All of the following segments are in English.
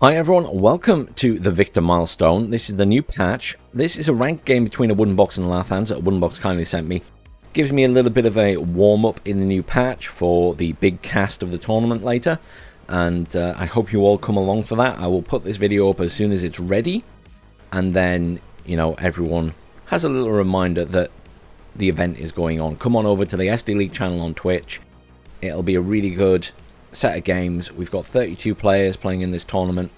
Hi everyone, welcome to the Victor Milestone. This is the new patch. This is a ranked game between Awoodenbox and Lathans that Awoodenbox kindly sent me. Gives me a little bit of a warm-up in the new patch for the big cast of the tournament later. And I hope you all come along for that. I will put this video up as soon as it's ready. And then, you know, everyone has a little reminder that the event is going on. Come on over to the SD League channel on Twitch. It'll be a really good set of games. We've got 32 players playing in this tournament.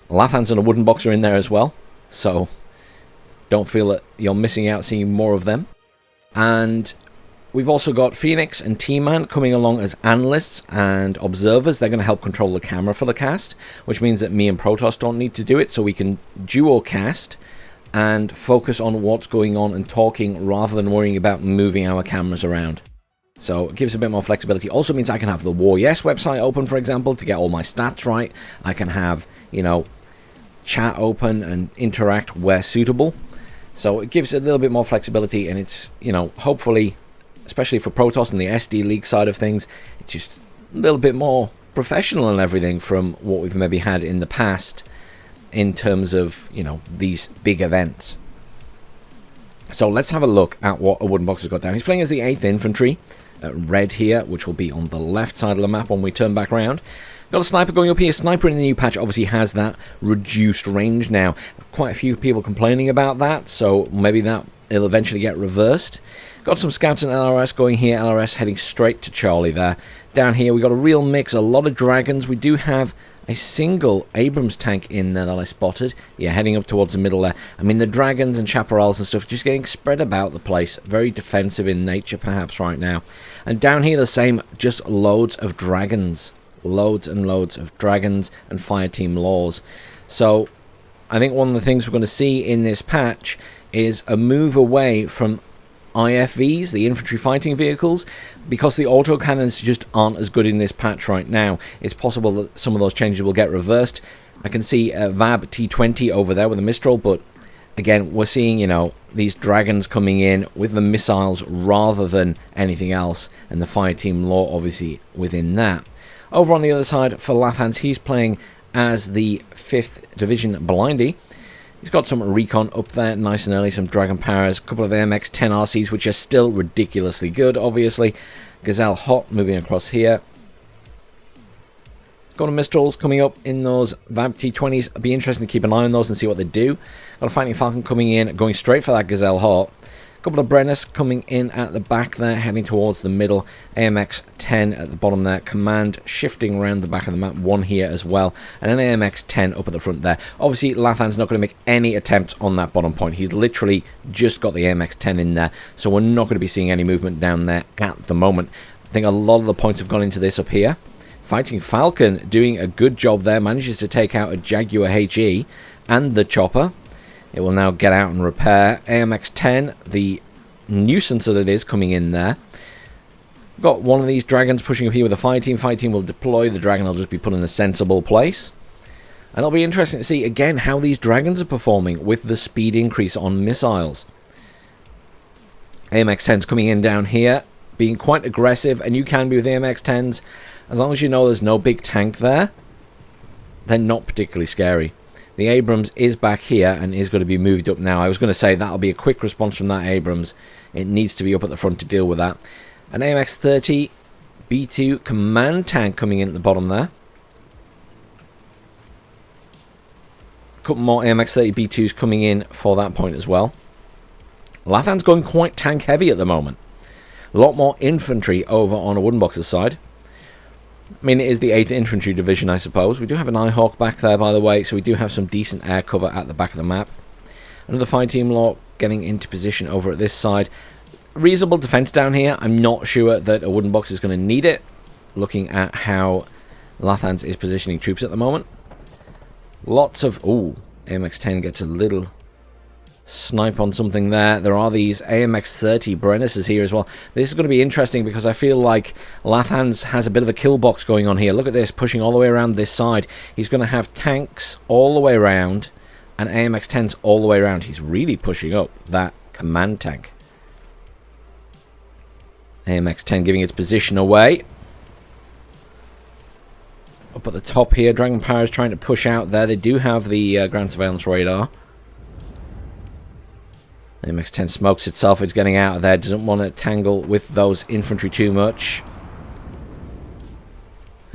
Lathans and Awoodenbox are in there as well, so don't feel that you're missing out seeing more of them. And we've also got Phoenix and T-Man coming along as analysts and observers. They're going to help control the camera for the cast, which means that me and Protoss don't need to do it, so we can duo cast and focus on what's going on and talking rather than worrying about moving our cameras around. So it gives a bit more flexibility. Also means I can have the War Yes website open, for example, to get all my stats right. I can have, you know, chat open and interact where suitable. So it gives a little bit more flexibility, and it's, you know, hopefully, especially for Protoss and the SD League side of things, it's just a little bit more professional and everything from what we've maybe had in the past in terms of, you know, these big events. So let's have a look at what Awoodenbox has got down. He's playing as the 8th Infantry. Red here, which will be on the left side of the map when we turn back around. Got a sniper going up here. Sniper in the new patch obviously has that reduced range now. Quite a few people complaining about that, so maybe that will eventually get reversed. Got some scouts and LRS going here. LRS heading straight to Charlie there. Down here we got a real mix, a lot of dragons. We do have a single Abrams tank in there that I spotted. Yeah, heading up towards the middle there. I mean, the dragons and chaparrals and stuff just getting spread about the place. Very defensive in nature, perhaps, right now. And down here, the same, just loads of dragons. Loads and loads of dragons and fireteam laws. So, I think one of the things we're going to see in this patch is a move away from IFVs, the infantry fighting vehicles, because the autocannons just aren't as good in this patch right now. It's possible that some of those changes will get reversed. I can see VAB T20 over there with a Mistral, but again, we're seeing, you know, these dragons coming in with the missiles rather than anything else, and the fireteam law obviously within that. Over on the other side for Lathans, he's playing as the 5th Division Blindy. He's got some recon up there, nice and early, some Dragon Powers, a couple of AMX 10 RCs, which are still ridiculously good, obviously. Gazelle Hot moving across here. Got a Mistrals coming up in those VAB T20s. It'll be interesting to keep an eye on those and see what they do. Got a Fighting Falcon coming in, going straight for that Gazelle Hot. A couple of Brennus coming in at the back there, heading towards the middle. AMX 10 at the bottom there. Command shifting around the back of the map. One here as well. And an AMX 10 up at the front there. Obviously, Lathan's not going to make any attempts on that bottom point. He's literally just got the AMX 10 in there. So we're not going to be seeing any movement down there at the moment. I think a lot of the points have gone into this up here. Fighting Falcon doing a good job there. Manages to take out a Jaguar HE and the chopper. It will now get out and repair. AMX 10, the nuisance that it is, coming in there. Got one of these dragons pushing up here with a fire team. Fire team will deploy. The dragon will just be put in a sensible place. And it'll be interesting to see, again, how these dragons are performing with the speed increase on missiles. AMX 10's coming in down here, being quite aggressive, and you can be with AMX 10s. As long as you know there's no big tank there, they're not particularly scary. The Abrams is back here and is going to be moved up now. I was going to say that'll be a quick response from that Abrams. It needs to be up at the front to deal with that. An AMX 30 B2 command tank coming in at the bottom there. A couple more AMX 30 B2s coming in for that point as well. Lathan's going quite tank heavy at the moment. A lot more infantry over on Awoodenbox's side. I mean, it is the 8th Infantry Division, I suppose. We do have an Nighthawk back there, by the way, so we do have some decent air cover at the back of the map. Another fireteam law getting into position over at this side. Reasonable defense down here. I'm not sure that Awoodenbox is going to need it, looking at how Lathans is positioning troops at the moment. Lots of... Ooh, AMX 10 gets a little snipe on something there. There are these AMX 30 Brennuses here as well. This is going to be interesting because I feel like Lathans has a bit of a kill box going on here. Look at this, pushing all the way around this side. He's going to have tanks all the way around and AMX 10s all the way around. He's really pushing up that command tank. AMX 10 giving its position away. Up at the top here, Dragon Power is trying to push out there. They do have the ground surveillance radar. AMX-10 smokes itself. It's getting out of there. Doesn't want to tangle with those infantry too much.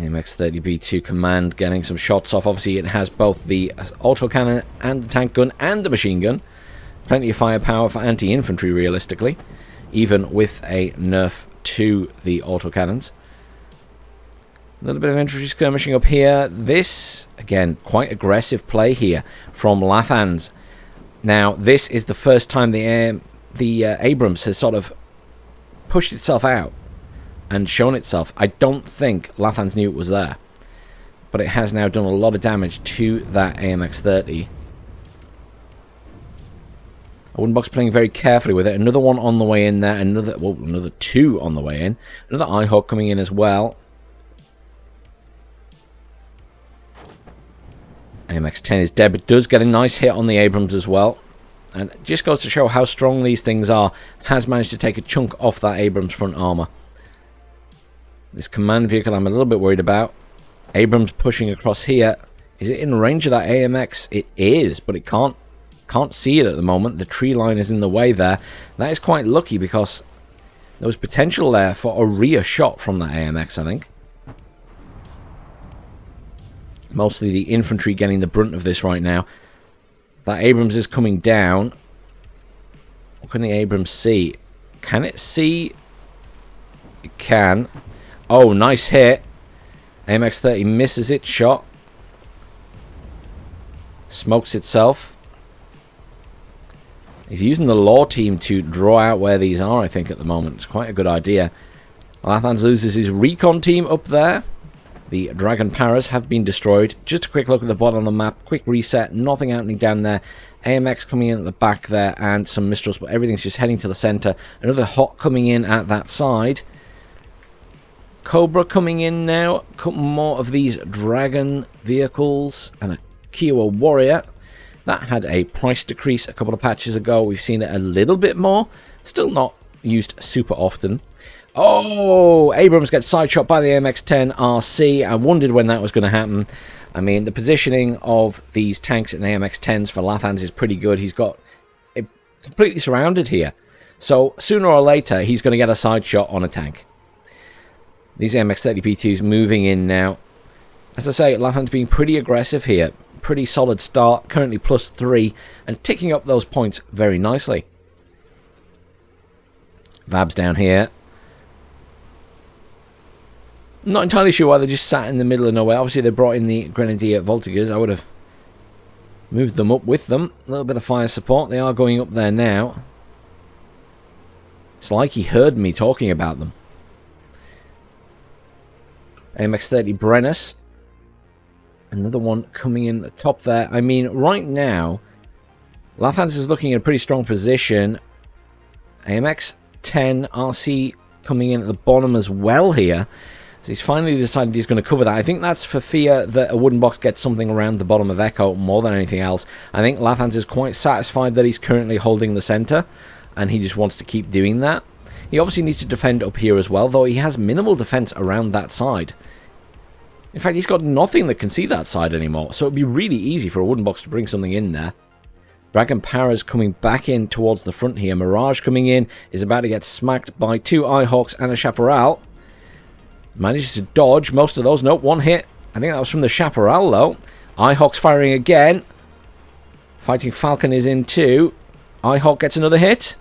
AMX-30B2 Command getting some shots off. Obviously, it has both the autocannon and the tank gun and the machine gun. Plenty of firepower for anti-infantry, realistically. Even with a nerf to the autocannons. A little bit of infantry skirmishing up here. This, again, quite aggressive play here from Lathans. Now, this is the first time the Abrams has sort of pushed itself out and shown itself. I don't think Lathans knew it was there, but it has now done a lot of damage to that AMX-30. Awoodenbox playing very carefully with it. Another one on the way in there. Another two on the way in. Another Ihawk coming in as well. AMX-10 is dead, but does get a nice hit on the Abrams as well. And it just goes to show how strong these things are. Has managed to take a chunk off that Abrams front armor. This command vehicle I'm a little bit worried about. Abrams pushing across here. Is it in range of that AMX? It is, but it can't see it at the moment. The tree line is in the way there. That is quite lucky because there was potential there for a rear shot from that AMX, I think. Mostly the infantry getting the brunt of this right now. That Abrams is coming down. What can the Abrams see? Can it see? It can. Oh, nice hit. AMX-30 misses its shot. Smokes itself. He's using the law team to draw out where these are, I think, at the moment. It's quite a good idea. Lathans loses his recon team up there. The Dragon Paras have been destroyed. Just a quick look at the bottom of the map. Quick reset. Nothing happening down there. AMX coming in at the back there. And some Mistrals. But everything's just heading to the center. Another Hawk coming in at that side. Cobra coming in now. A couple more of these Dragon vehicles. And a Kiowa Warrior. That had a price decrease a couple of patches ago. We've seen it a little bit more. Still not used super often. Oh, Abrams gets sideshot by the AMX-10 RC. I wondered when that was going to happen. I mean, the positioning of these tanks and AMX-10s for Lathans is pretty good. He's got it completely surrounded here. So, sooner or later, he's going to get a sideshot on a tank. These AMX-30P2s moving in now. As I say, Lathans being pretty aggressive here. Pretty solid start. Currently +3 and ticking up those points very nicely. Vabs down here. Not entirely sure why they just sat in the middle of nowhere. Obviously, they brought in the Grenadier Voltigeurs. I would have moved them up with them. A little bit of fire support. They are going up there now. It's like he heard me talking about them. AMX-30 Brennus. Another one coming in at the top there. I mean, right now, Lathans is looking in a pretty strong position. AMX-10 RC coming in at the bottom as well here. So he's finally decided he's going to cover that. I think that's for fear that Awoodenbox gets something around the bottom of Echo more than anything else. I think Lathans is quite satisfied that he's currently holding the center, and he just wants to keep doing that. He obviously needs to defend up here as well, though he has minimal defense around that side. In fact, he's got nothing that can see that side anymore, so it'd be really easy for Awoodenbox to bring something in there. Dragon Paras coming back in towards the front here. Mirage coming in, is about to get smacked by 2 Ihawks and a Chaparral. Manages to dodge most of those. Nope, one hit. I think that was from the Chaparral, though. Ihawk's firing again. Fighting Falcon is in too. Ihawk gets another hit.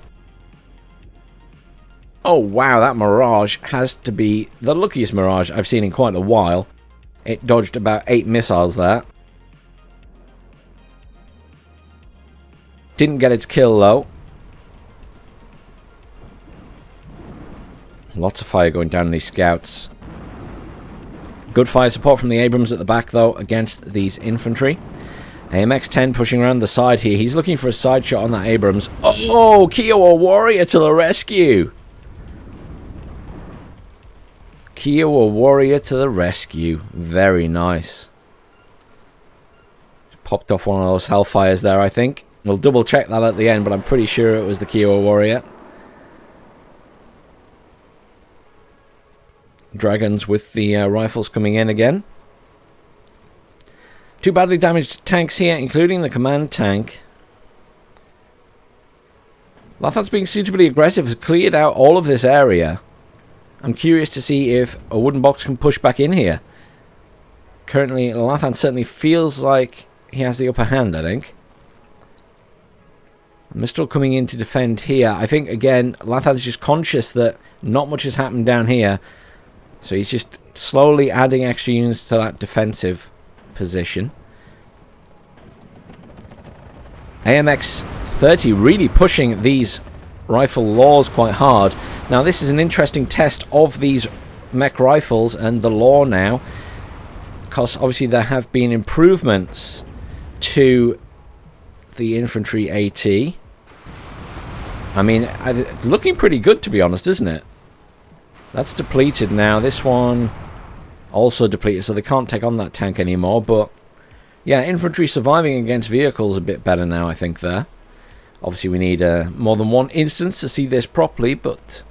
Oh, wow, that Mirage has to be the luckiest Mirage I've seen in quite a while. It dodged about 8 missiles there. Didn't get its kill, though. Lots of fire going down on these scouts. Good fire support from the Abrams at the back, though, against these infantry. AMX-10 pushing around the side here. He's looking for a side shot on that Abrams. Oh, Kiowa Warrior to the rescue. Kiowa Warrior to the rescue. Very nice. Popped off one of those Hellfires there, I think. We'll double check that at the end, but I'm pretty sure it was the Kiowa Warrior. Dragons with the rifles coming in again. Two badly damaged tanks here, including the command tank. Lathans being suitably aggressive has cleared out all of this area. I'm curious to see if Awoodenbox can push back in here. Currently, Lathans certainly feels like he has the upper hand, I think. Mistral coming in to defend here. I think, again, Lathans is just conscious that not much has happened down here. So he's just slowly adding extra units to that defensive position. AMX 30 really pushing these rifle laws quite hard. Now this is an interesting test of these mech rifles and the law now, because obviously there have been improvements to the infantry AT. I mean, it's looking pretty good, to be honest, isn't it? That's depleted now. This one also depleted, so they can't take on that tank anymore. But yeah, infantry surviving against vehicles a bit better now, I think, there. Obviously, we need more than one instance to see this properly, but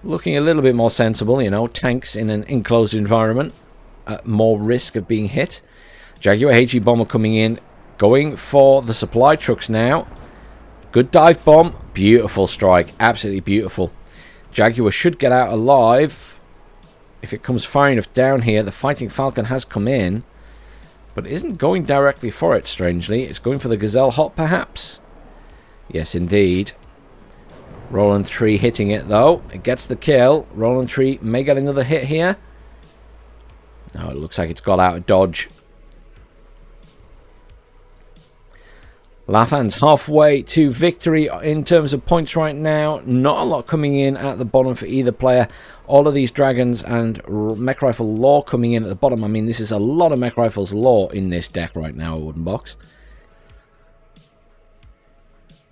looking a little bit more sensible, you know, tanks in an enclosed environment at more risk of being hit. Jaguar HE bomber coming in, going for the supply trucks now. Good dive bomb, beautiful strike, absolutely beautiful. Jaguar should get out alive if it comes far enough down here. The Fighting Falcon has come in, but isn't going directly for it, strangely. It's going for the Gazelle Hot, perhaps? Yes, indeed. Roland 3 hitting it, though. It gets the kill. Roland 3 may get another hit here. No, it looks like it's got out of dodge. Lathans halfway to victory in terms of points right now. Not a lot coming in at the bottom for either player. All of these dragons and mech rifle law coming in at the bottom. I mean, this is a lot of mech rifles law in this deck right now, Awoodenbox.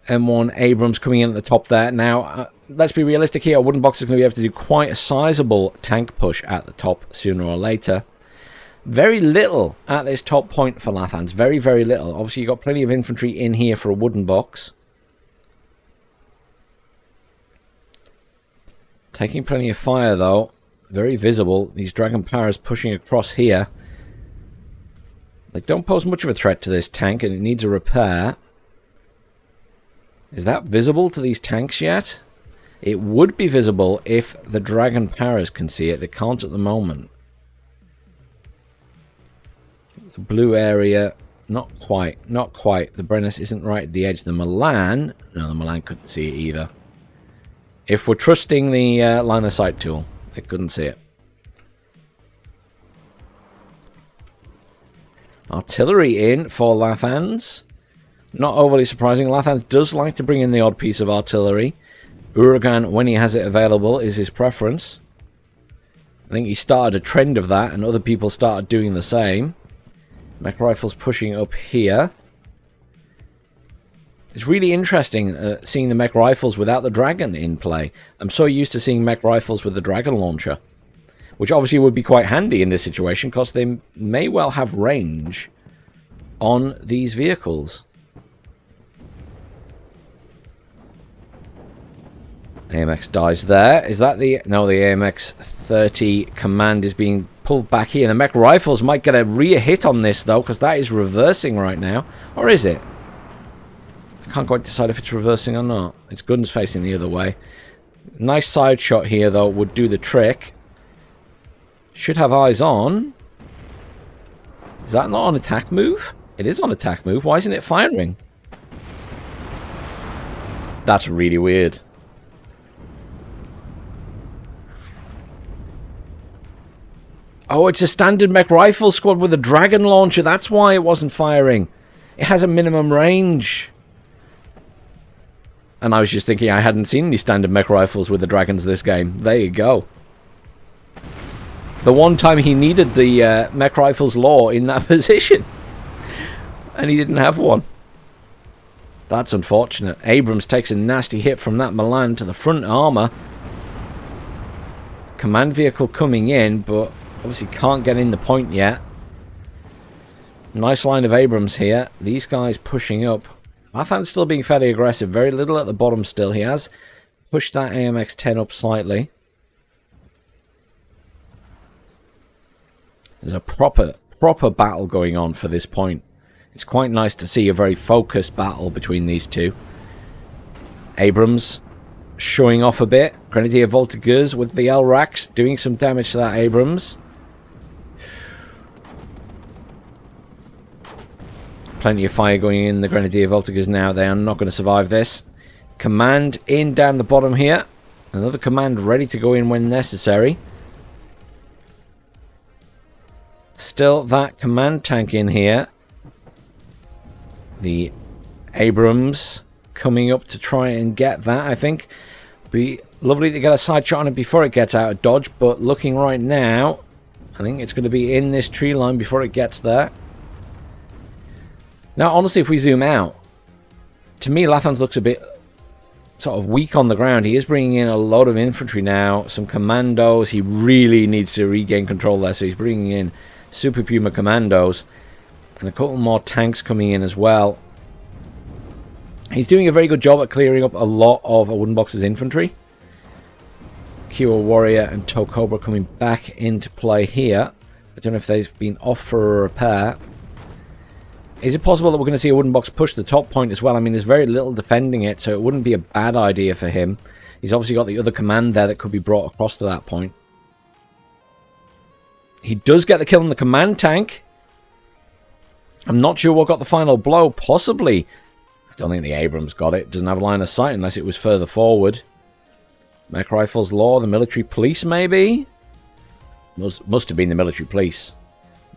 M1 Abrams coming in at the top there. Now, let's be realistic here. Awoodenbox is going to be able to do quite a sizable tank push at the top sooner or later. Very little at this top point for Lathans. Very, very little. Obviously, you've got plenty of infantry in here for Awoodenbox. Taking plenty of fire, though. Very visible. These Dragon Powers pushing across here. They don't pose much of a threat to this tank, and it needs a repair. Is that visible to these tanks yet? It would be visible if the Dragon Powers can see it. They can't at the moment. The blue area, not quite. The Brennus isn't right at the edge. The Milan, no, the Milan couldn't see it either. If we're trusting the line of sight tool, it couldn't see it. Artillery in for Lathans. Not overly surprising. Lathans does like to bring in the odd piece of artillery. Uragan, when he has it available, is his preference. I think he started a trend of that, and other people started doing the same. Mech rifles pushing up here. It's really interesting seeing the mech rifles without the dragon in play. I'm so used to seeing mech rifles with the dragon launcher, which obviously would be quite handy in this situation because they may well have range on these vehicles. AMX dies there. Is that the... No, the AMX 30 command is being pulled back here. The mech rifles might get a rear hit on this, though, because that is reversing right now. Or is it? I can't quite decide if it's reversing or not. Its gun's facing the other way. Nice side shot here, though, would do the trick. Should have eyes on. Is that not on attack move? It is on attack move. Why isn't it firing? That's really weird. Oh, it's a standard mech rifle squad with a dragon launcher. That's why it wasn't firing. It has a minimum range. And I was just thinking I hadn't seen any standard mech rifles with the dragons this game. There you go. The one time he needed the mech rifles law in that position. And he didn't have one. That's unfortunate. Abrams takes a nasty hit from that Milan to the front armor. Command vehicle coming in, but obviously can't get in the point yet. Nice line of Abrams here. These guys pushing up. Lathans still being fairly aggressive. Very little at the bottom still. He has pushed that AMX 10 up slightly. There's a proper proper battle going on for this point. It's quite nice to see a very focused battle between these two. Abrams showing off a bit. Grenadier Voltigeurs with the L-Racks doing some damage to that Abrams. Plenty of fire going in the Grenadier Voltigeurs now. They are not going to survive this. Command in down the bottom here. Another command ready to go in when necessary. Still that command tank in here. The Abrams coming up to try and get that, I think. Be lovely to get a side shot on it before it gets out of dodge, but looking right now, I think it's going to be in this tree line before it gets there. Now, honestly, if we zoom out, to me, Lathans looks a bit sort of weak on the ground. He is bringing in a lot of infantry now, some commandos. He really needs to regain control there, so he's bringing in Super Puma commandos and a couple more tanks coming in as well. He's doing a very good job at clearing up a lot of Awoodenbox's infantry. Kiowa Warrior and Toe Cobra coming back into play here. I don't know if they've been off for a repair. Is it possible that we're going to see Awoodenbox push the top point as well? I mean, there's very little defending it, so it wouldn't be a bad idea for him. He's obviously got the other command there that could be brought across to that point. He does get the kill on the command tank. I'm not sure what got the final blow. Possibly. I don't think the Abrams got it. Doesn't have a line of sight unless it was further forward. Mech Rifles Law, the military police maybe? Must have been the military police.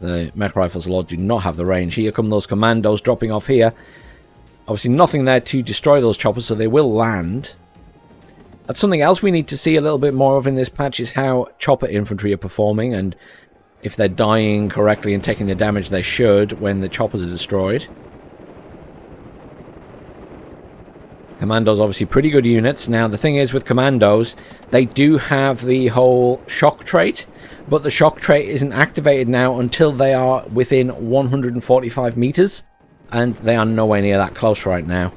The Mech Rifles Law do not have the range. Here come those commandos dropping off here. Obviously nothing there to destroy those choppers, so they will land. That's something else we need to see a little bit more of in this patch, is how chopper infantry are performing and if they're dying correctly and taking the damage they should when the choppers are destroyed. Commandos obviously pretty good units. Now the thing is with commandos, they do have the whole shock trait, but the shock trait isn't activated now until they are within 145 meters, and they are nowhere near that close right now.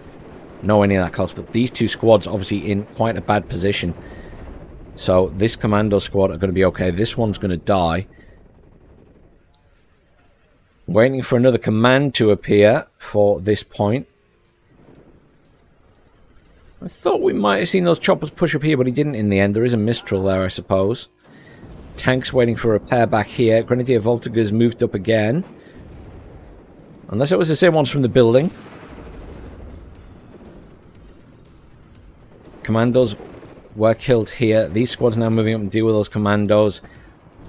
Nowhere near that close, but these two squads obviously in quite a bad position. So this commando squad are going to be okay. This one's going to die. Waiting for another command to appear for this point. I thought we might have seen those choppers push up here, but he didn't in the end. There is a Mistral there, I suppose. Tanks waiting for repair back here. Grenadier Voltigeurs moved up again. Unless it was the same ones from the building. Commandos were killed here. These squads now moving up and deal with those commandos.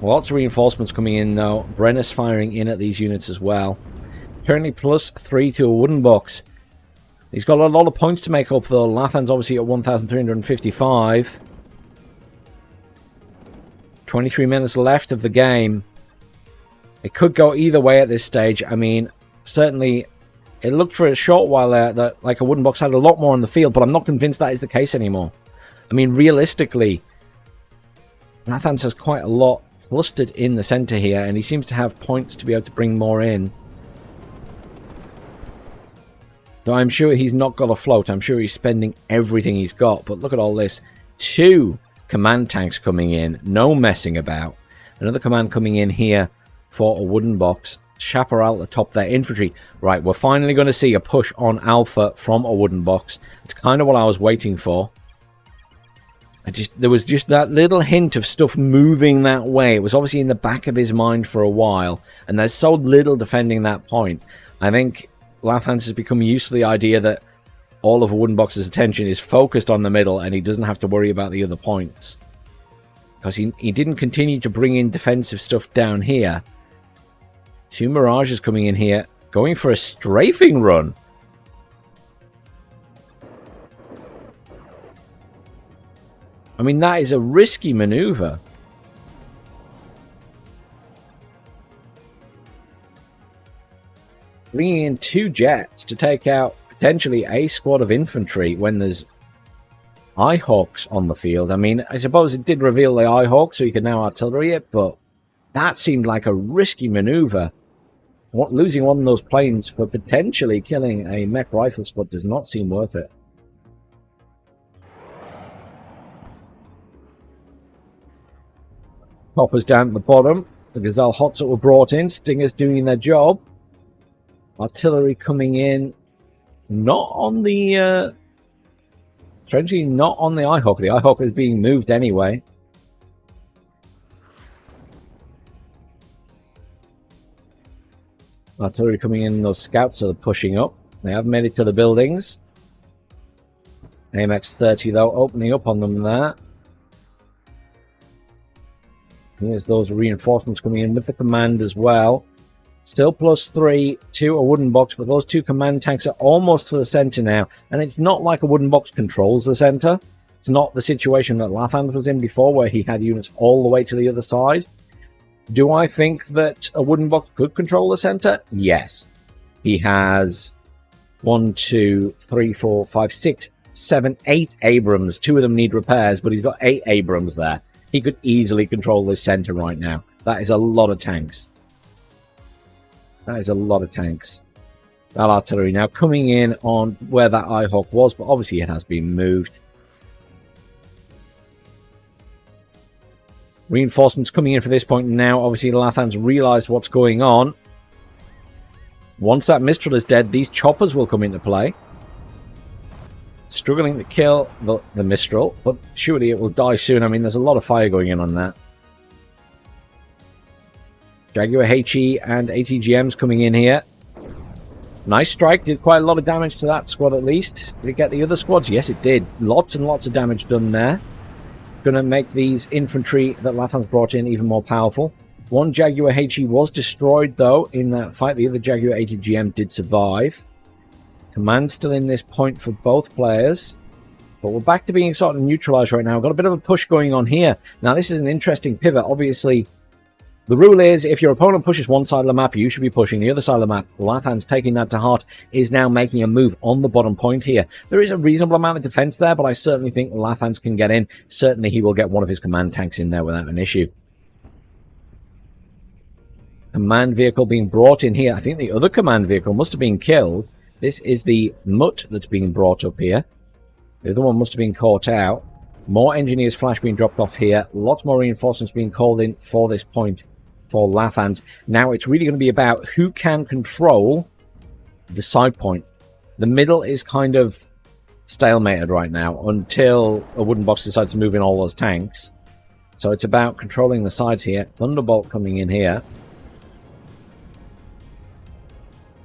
Lots of reinforcements coming in now. Brenner's firing in at these units as well. Currently +3 to Awoodenbox. He's got a lot of points to make up though. Lathan's obviously at 1,355. 23 minutes left of the game. It could go either way at this stage. I mean, certainly it looked for a short while there that like Awoodenbox had a lot more on the field, but I'm not convinced that is the case anymore. I mean, realistically, Lathans has quite a lot clustered in the center here, and he seems to have points to be able to bring more in. So I'm sure he's not got a float. I'm sure he's spending everything he's got. But look at all this. 2 command tanks coming in. No messing about. Another command coming in here for Awoodenbox. Chaparral at the top there. Infantry. Right, we're finally going to see a push on Alpha from Awoodenbox. It's kind of what I was waiting for. There was just that little hint of stuff moving that way. It was obviously in the back of his mind for a while. And there's so little defending that point. I think Lathans has become used to the idea that all of Awoodenbox's attention is focused on the middle and he doesn't have to worry about the other points. Because he didn't continue to bring in defensive stuff down here. 2 Mirages coming in here, going for a strafing run. I mean, that is a risky maneuver. Bringing in 2 jets to take out potentially a squad of infantry when there's Eyehawks on the field. I mean, I suppose it did reveal the Eyehawk, so you can now artillery it, but that seemed like a risky maneuver. Losing one of those planes for potentially killing a mech rifle squad does not seem worth it. Hoppers down at the bottom. The Gazelle Hots that were brought in. Stingers doing their job. Artillery coming in. Not on the... strangely, not on the Eyehawk. The Eyehawk is being moved anyway. Artillery coming in. Those scouts are pushing up. They have made it to the buildings. AMX 30 though, opening up on them there. Here's those reinforcements coming in with the command as well. Still +3 to Awoodenbox, but those two command tanks are almost to the center now. And it's not like Awoodenbox controls the center. It's not the situation that Lathans was in before, where he had units all the way to the other side. Do I think that Awoodenbox could control the center? Yes. He has 1, 2, 3, 4, 5, 6, 7, 8 Abrams. 2 of them need repairs, but he's got 8 Abrams there. He could easily control this center right now. That is a lot of tanks. That is a lot of tanks. That artillery now coming in on where that Eyehawk was, but obviously it has been moved. Reinforcements coming in for this point now. Obviously, the Lathans realized what's going on. Once that Mistral is dead, these choppers will come into play. Struggling to kill the Mistral, but surely it will die soon. I mean, there's a lot of fire going in on that. Jaguar HE and ATGMs coming in here. Nice strike. Did quite a lot of damage to that squad at least. Did it get the other squads? Yes, it did. Lots and lots of damage done there. Going to make these infantry that Lathans brought in even more powerful. One Jaguar HE was destroyed, though, in that fight. The other Jaguar ATGM did survive. Command still in this point for both players. But we're back to being sort of neutralized right now. We've got a bit of a push going on here. Now, this is an interesting pivot. Obviously, the rule is if your opponent pushes one side of the map, you should be pushing the other side of the map. Lathans, taking that to heart, is now making a move on the bottom point here. There is a reasonable amount of defense there, but I certainly think Lathans can get in. Certainly, he will get one of his command tanks in there without an issue. Command vehicle being brought in here. I think the other command vehicle must have been killed. This is the Mutt that's being brought up here. The other one must have been caught out. More engineers flash being dropped off here. Lots more reinforcements being called in for this point for Lathans. Now it's really going to be about who can control the side point. The middle is kind of stalemated right now until Awoodenbox decides to move in all those tanks. So it's about controlling the sides here. Thunderbolt coming in here.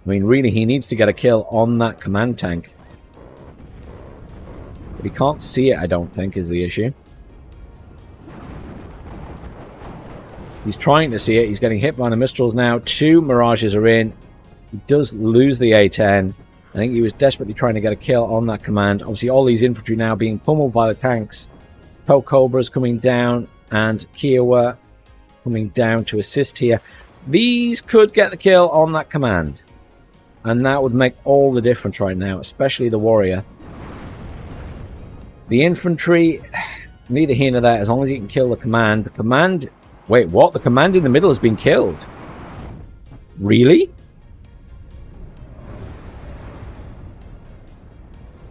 I mean, really, he needs to get a kill on that command tank. But he can't see it, I don't think, is the issue. He's trying to see it. He's getting hit by the Mistrals now. 2 Mirages are in. He does lose the A-10. I think he was desperately trying to get a kill on that command. Obviously, all these infantry now being pummeled by the tanks. Cobras coming down and Kiowa coming down to assist here. These could get the kill on that command. And that would make all the difference right now, especially the warrior. The infantry, neither here nor there, as long as you can kill the command. The command... Wait, what? The command in the middle has been killed? Really?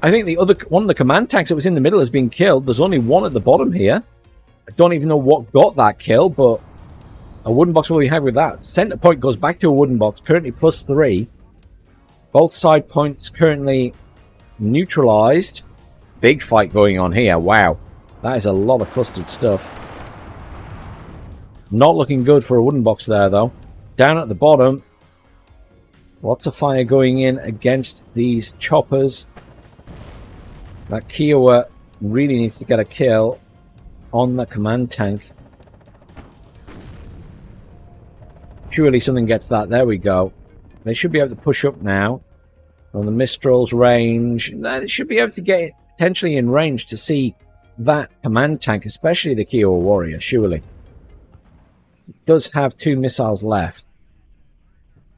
I think the other one of the command tanks that was in the middle has been killed. There's only one at the bottom here. I don't even know what got that kill, but Awoodenbox will be happy with that. Center point goes back to Awoodenbox, currently +3. Both side points currently neutralized. Big fight going on here. Wow. That is a lot of clustered stuff. Not looking good for Awoodenbox there, though. Down at the bottom. Lots of fire going in against these choppers. That Kiowa really needs to get a kill on the command tank. Surely something gets that. There we go. They should be able to push up now on the Mistral's range. They should be able to get potentially in range to see that command tank, especially the Kiowa warrior, surely. It does have 2 missiles left.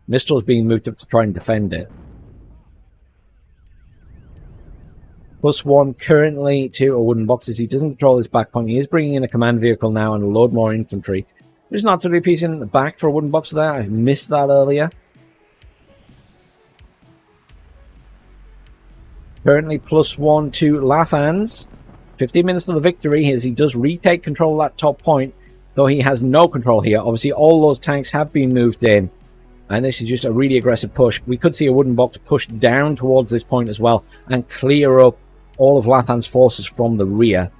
Mistral's being moved up to try and defend it. +1 currently to Awoodenbox as he doesn't control his back point. He is bringing in a command vehicle now and a load more infantry. There's not really a piece in the back for Awoodenbox there. I missed that earlier. Currently +1 to Lathans. 15 minutes to the victory as he does retake control of that top point. though he has no control here. Obviously, all those tanks have been moved in, and this is just a really aggressive push. We could see Awoodenbox push down towards this point as well and clear up all of Lathan's forces from the rear,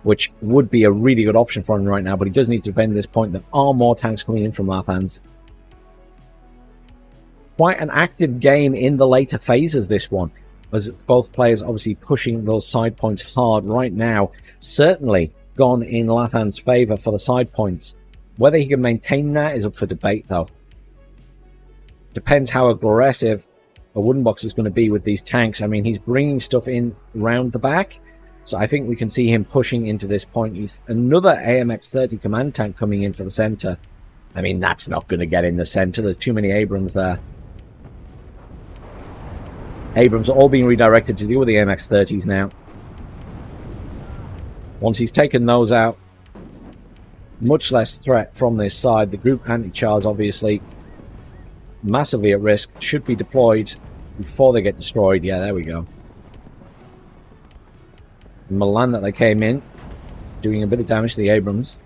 which would be a really good option for him right now, but he does need to defend this point. There are more tanks coming in from Lathans. Quite an active game in the later phases, this one, as both players obviously pushing those side points hard right now. Certainly gone in Lathan's favour for the side points. Whether he can maintain that is up for debate, though. Depends how aggressive Awoodenbox is going to be with these tanks. I mean, he's bringing stuff in round the back, so I think we can see him pushing into this point. He's another AMX-30 command tank coming in for the centre. I mean, that's not going to get in the centre. There's too many Abrams there. Abrams are all being redirected to deal with the AMX-30s now. Once he's taken those out, much less threat from this side. The group anti-charge, obviously, massively at risk. Should be deployed before they get destroyed. Yeah, there we go. Milan that they came in, doing a bit of damage to the Abrams.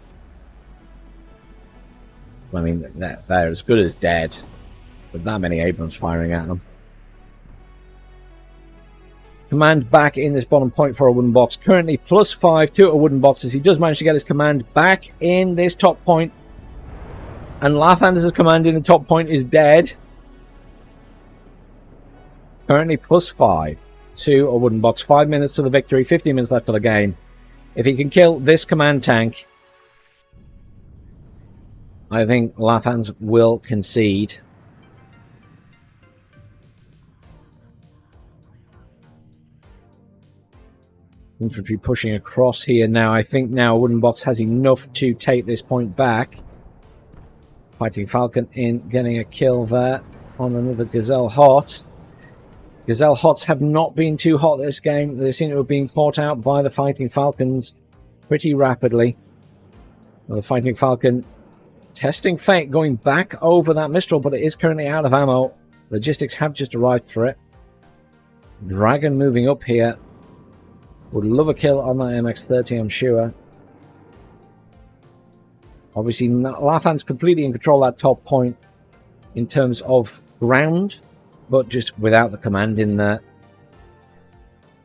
I mean, they're as good as dead with that many Abrams firing at them. Command back in this bottom point for Awoodenbox. Currently +5 to Awoodenbox as he does manage to get his command back in this top point. And Lathan's command in the top point is dead. Currently +5 to Awoodenbox. 5 minutes to the victory, 15 minutes left of the game. If he can kill this command tank, I think Lathans will concede. Infantry pushing across here now. I think now Awoodenbox has enough to take this point back. Fighting Falcon in, getting a kill there on another Gazelle Hot. Gazelle Hots have not been too hot this game. They seem to have been caught out by the Fighting Falcons pretty rapidly. Well, the Fighting Falcon testing fate, going back over that Mistral, but it is currently out of ammo. Logistics have just arrived for it. Dragon moving up here. Would love a kill on that MX-30, I'm sure. Obviously, Lathan's completely in control of that top point in terms of ground, but just without the command in there.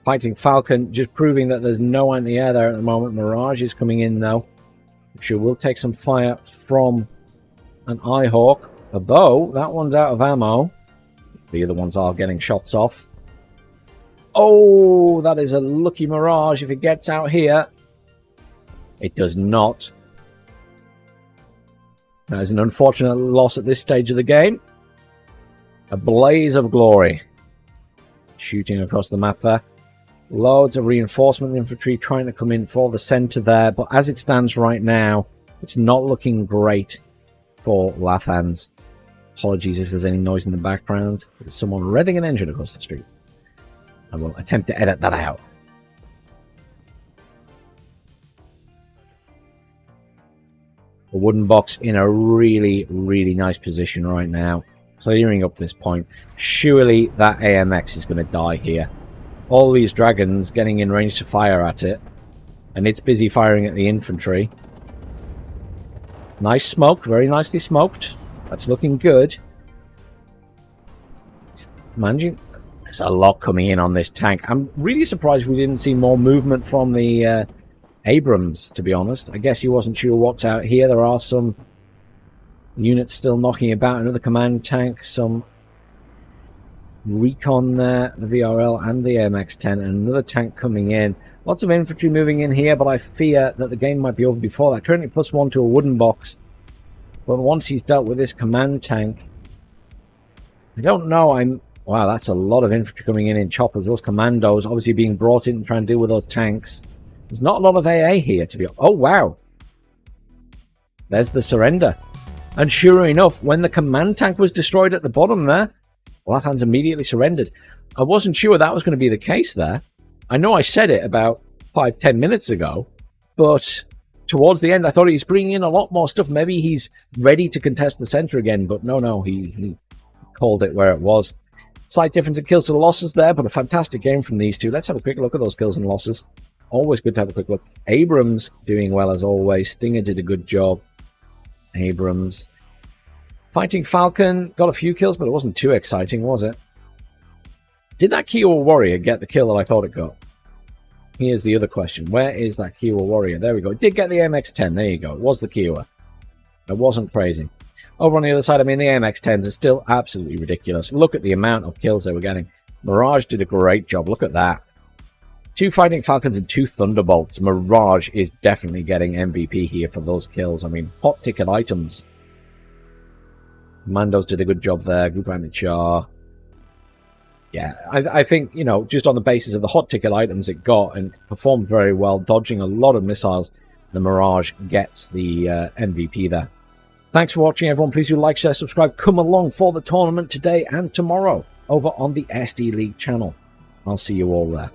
Fighting Falcon just proving that there's no anti-air there at the moment. Mirage is coming in, though. I'm sure we'll take some fire from an Eyehawk. Although, that one's out of ammo. The other ones are getting shots off. Oh, that is a lucky Mirage if it gets out here. It does not. That is an unfortunate loss at this stage of the game. A blaze of glory. Shooting across the map there. Loads of reinforcement infantry trying to come in for the centre there. But as it stands right now, it's not looking great for Lathans. Apologies if there's any noise in the background. There's someone revving an engine across the street. I will attempt to edit that out. Awoodenbox in a really, really nice position right now. Clearing up this point. Surely that AMX is going to die here. All these dragons getting in range to fire at it. And it's busy firing at the infantry. Nice smoke. Very nicely smoked. That's looking good. It's managing... There's a lot coming in on this tank. I'm really surprised we didn't see more movement from the Abrams, to be honest. I guess he wasn't sure what's out here. There are some units still knocking about. Another command tank, some recon there, the VRL and the AMX-10, and another tank coming in. Lots of infantry moving in here, but I fear that the game might be over before that. Currently +1 to Awoodenbox. But once he's dealt with this command tank, I don't know. Wow, that's a lot of infantry coming in choppers. Those commandos obviously being brought in to try and deal with those tanks. There's not a lot of AA here, to be honest. Oh, wow. There's the surrender. And sure enough, when the command tank was destroyed at the bottom there, Lathans immediately surrendered. I wasn't sure that was going to be the case there. I know I said it about 5-10 minutes ago, but towards the end, I thought he's bringing in a lot more stuff. Maybe he's ready to contest the center again, but no, he called it where it was. Slight difference in kills to the losses there, but a fantastic game from these two. Let's have a quick look at those kills and losses. Always good to have a quick look. Abrams doing well as always. Stinger did a good job. Abrams. Fighting Falcon got a few kills, but it wasn't too exciting, was it? Did that Kiowa Warrior get the kill that I thought it got? Here's the other question. Where is that Kiowa Warrior? There we go. It did get the MX-10. There you go. It was the Kiowa. It wasn't crazy. Over on the other side, I mean, the MX-10s are still absolutely ridiculous. Look at the amount of kills they were getting. Mirage did a great job. Look at that. 2 Fighting Falcons and 2 Thunderbolts. Mirage is definitely getting MVP here for those kills. I mean, hot ticket items. Mandos did a good job there. Group Amateur. Yeah, I think, you know, just on the basis of the hot ticket items it got and performed very well, dodging a lot of missiles, the Mirage gets the MVP there. Thanks for watching, everyone. Please do like, share, subscribe. Come along for the tournament today and tomorrow over on the SD League channel. I'll see you all there.